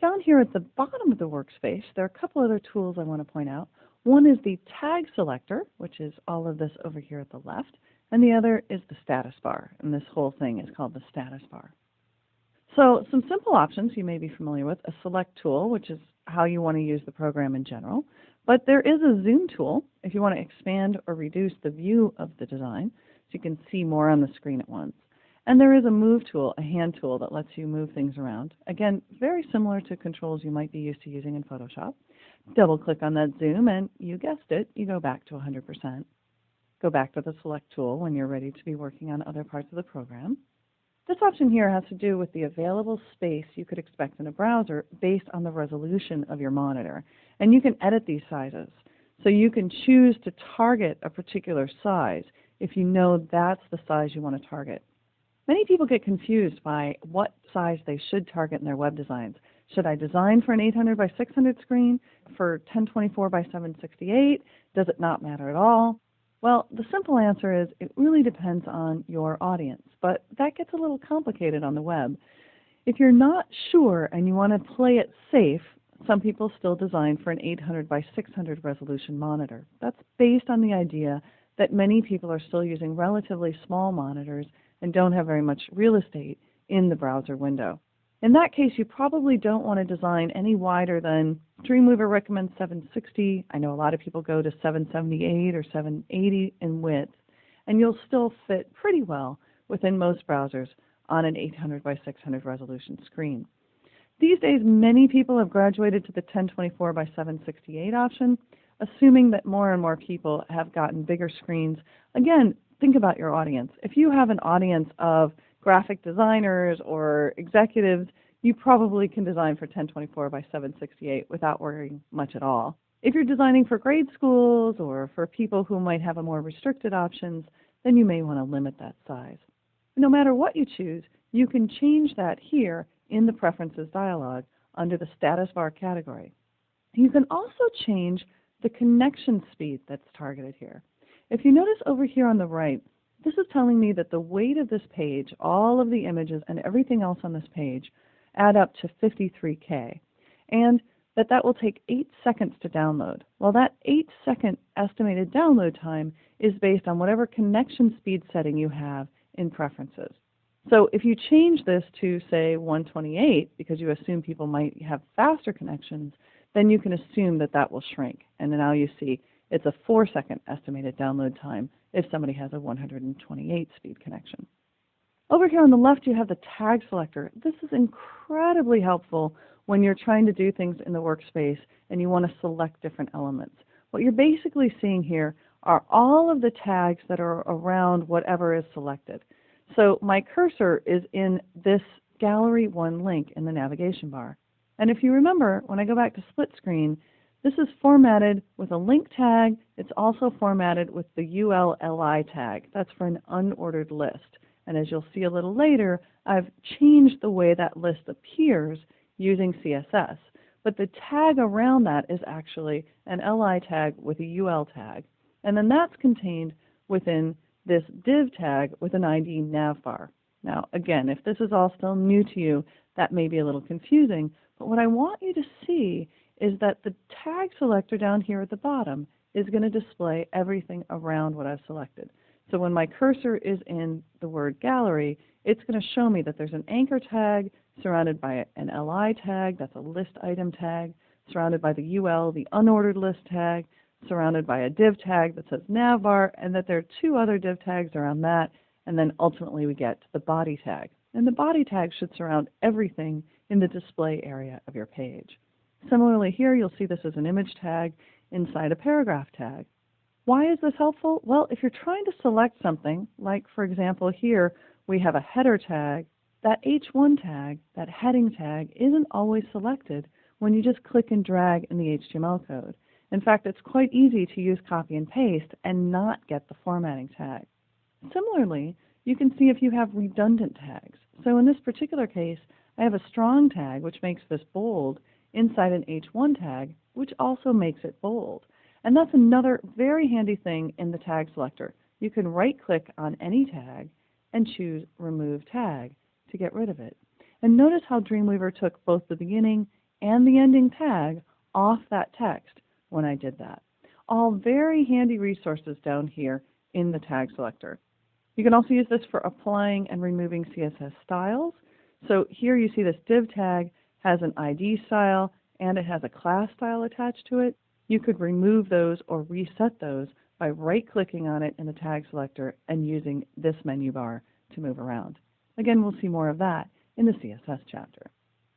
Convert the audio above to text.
Down here at the bottom of the workspace, there are a couple other tools I want to point out. One is the tag selector, which is all of this over here at the left, and the other is the status bar, and this whole thing is called the status bar. So some simple options you may be familiar with: a select tool, which is how you want to use the program in general, but there is a zoom tool if you want to expand or reduce the view of the design so you can see more on the screen at once. And there is a move tool, a hand tool that lets you move things around. Again, very similar to controls you might be used to using in Photoshop. Double click on that zoom and you guessed it, you go back to 100%. Go back to the select tool when you're ready to be working on other parts of the program. This option here has to do with the available space you could expect in a browser based on the resolution of your monitor. And you can edit these sizes. So you can choose to target a particular size if you know that's the size you want to target. Many people get confused by what size they should target in their web designs. Should I design for an 800 by 600 screen, for 1024 by 768? Does it not matter at all? Well, the simple answer is it really depends on your audience, but that gets a little complicated on the web. If you're not sure and you want to play it safe, some people still design for an 800 by 600 resolution monitor. That's based on the idea that many people are still using relatively small monitors and don't have very much real estate in the browser window. In that case, you probably don't want to design any wider than Dreamweaver recommends 760. I know a lot of people go to 778 or 780 in width, and you'll still fit pretty well within most browsers on an 800 by 600 resolution screen. These days, many people have graduated to the 1024 by 768 option, assuming that more and more people have gotten bigger screens. Again, think about your audience. If you have an audience of graphic designers or executives, you probably can design for 1024 by 768 without worrying much at all. If you're designing for grade schools or for people who might have a more restricted options, then you may want to limit that size. No matter what you choose, you can change that here in the Preferences dialog under the Status Bar category. You can also change the connection speed that's targeted here. If you notice over here on the right, this is telling me that the weight of this page, all of the images and everything else on this page, add up to 53K, and that will take 8 seconds to download. Well, that 8-second estimated download time is based on whatever connection speed setting you have in Preferences. So if you change this to, say, 128, because you assume people might have faster connections, then you can assume that that will shrink. And now you see it's a 4-second estimated download time if somebody has a 128 speed connection. Over here on the left, you have the tag selector. This is incredibly helpful when you're trying to do things in the workspace and you want to select different elements. What you're basically seeing here are all of the tags that are around whatever is selected. So my cursor is in this Gallery 1 link in the navigation bar. And if you remember, when I go back to split screen, this is formatted with a link tag. It's also formatted with the ULLI tag. That's for an unordered list. And as you'll see a little later, I've changed the way that list appears using CSS. But the tag around that is actually an LI tag with a UL tag. And then that's contained within this div tag with an ID navbar. Now, again, if this is all still new to you, that may be a little confusing. But what I want you to see is that the tag selector down here at the bottom is going to display everything around what I've selected. So when my cursor is in the word gallery, it's going to show me that there's an anchor tag surrounded by an LI tag, that's a list item tag, surrounded by the UL, the unordered list tag, surrounded by a div tag that says navbar, and that there are 2 other div tags around that, and then ultimately we get to the body tag. And the body tag should surround everything in the display area of your page. Similarly here, you'll see this as an image tag inside a paragraph tag. Why is this helpful? Well, if you're trying to select something, like for example here, we have a header tag, that H1 tag, that heading tag, isn't always selected when you just click and drag in the HTML code. In fact, it's quite easy to use copy and paste and not get the formatting tag. Similarly, you can see if you have redundant tags. So in this particular case, I have a strong tag, which makes this bold, inside an H1 tag, which also makes it bold. And that's another very handy thing in the tag selector. You can right-click on any tag and choose Remove Tag to get rid of it. And notice how Dreamweaver took both the beginning and the ending tag off that text when I did that. All very handy resources down here in the tag selector. You can also use this for applying and removing CSS styles. So here you see this div tag has an ID style and it has a class style attached to it. You could remove those or reset those by right-clicking on it in the tag selector and using this menu bar to move around. Again, we'll see more of that in the CSS chapter.